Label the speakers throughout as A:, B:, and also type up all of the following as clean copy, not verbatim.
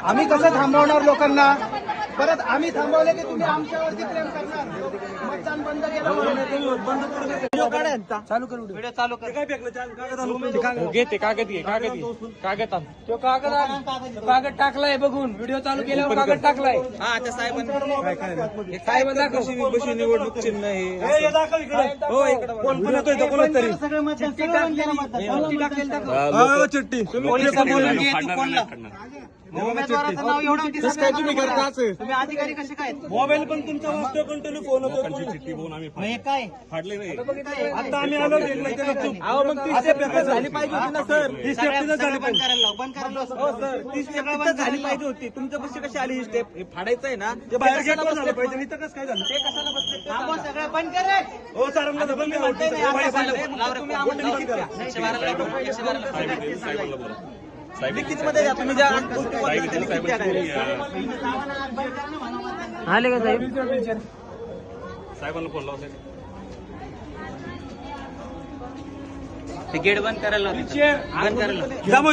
A: आम्ही कसं थांबवणार लोकांना? परत आम्ही थांबवले की तुम्ही आमच्यावरती प्रेम करणार. मतदान बंद केलं चालू करू व्हिडिओ चालू कर. काय फेकलं? घेते कागद घे, कागद घे, कागद आण. तो कागद टाकलाय बघून व्हिडिओ चालू केल्यावर कागद टाकलाय. हा त्या साहेबांनी साहेब दाखव निवडणूक चिन्ह हे दाखव इकडे. हो इकडे कोण पण येतोय कोण तरी सगळे मतदान चिठ्ठी पोलीस बोलून घे तू कोणला उमेदवाराचं नाव एवढं तुम्ही करता. तुम्ही अधिकारी कसे काय? मोबाईल पण तुमचा वाजतोय कंटिन्यू फोन होतो. चिठ्ठी बघून आम्ही काय फाडले नाही. आता आम्ही आलो मग 30 स्टेप झाली पाहिजे होती ना सर. 30 स्टेप झाली बंद करायला हो सर. 30 स्टेप झाली पाहिजे होती. तुमच्या पैसे कशी आली ही स्टेप? हे फाडायचं आहे ना ते बाहेर गेट झालं पाहिजे. इथं कसं काय झालं? ते कशाला बसले? सगळं बंद करे. हो सर आम्हाला बंद लिखितमध्ये तुम्ही ज्या आले का साहेब? साहेबांना फोन लावा. ते गेट बंद करायला बंद करायला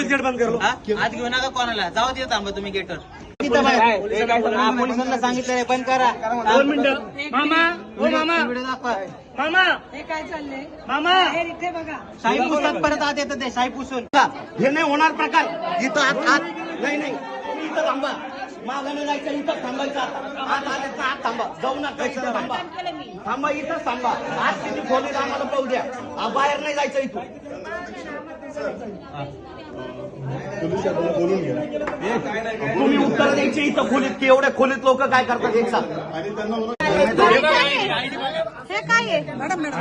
A: गेट बंद करा. आज घेऊ नका कोणाला. जाऊ दे थांबा तुम्ही गेटवर. पोलिसांना सांगितलं बंद करा. 2 मिनिटं. मामा हो मामा मामा हे काय चाललंय? मामा इथे बघा शाही पुस्तक परत आत येतं ते शाही पुसून. हे नाही होणार प्रकार. इथं आत नाही नाही इथं थांबा. मागाने जायचं इथं थांबायचं. आत आल्याचं आत थांबा. जाऊ नका इथं थांबा. थांबा इथंच थांबा. आत किती खोलीत आम्हाला पाहू द्या. बाहेर नाही जायचं इथून. तुम्ही उत्तर द्यायचे इथं खोलीत की एवढ्या खोलीत लोक काय करतात एक साथ.
B: हे काय आहे मॅडम? मॅडम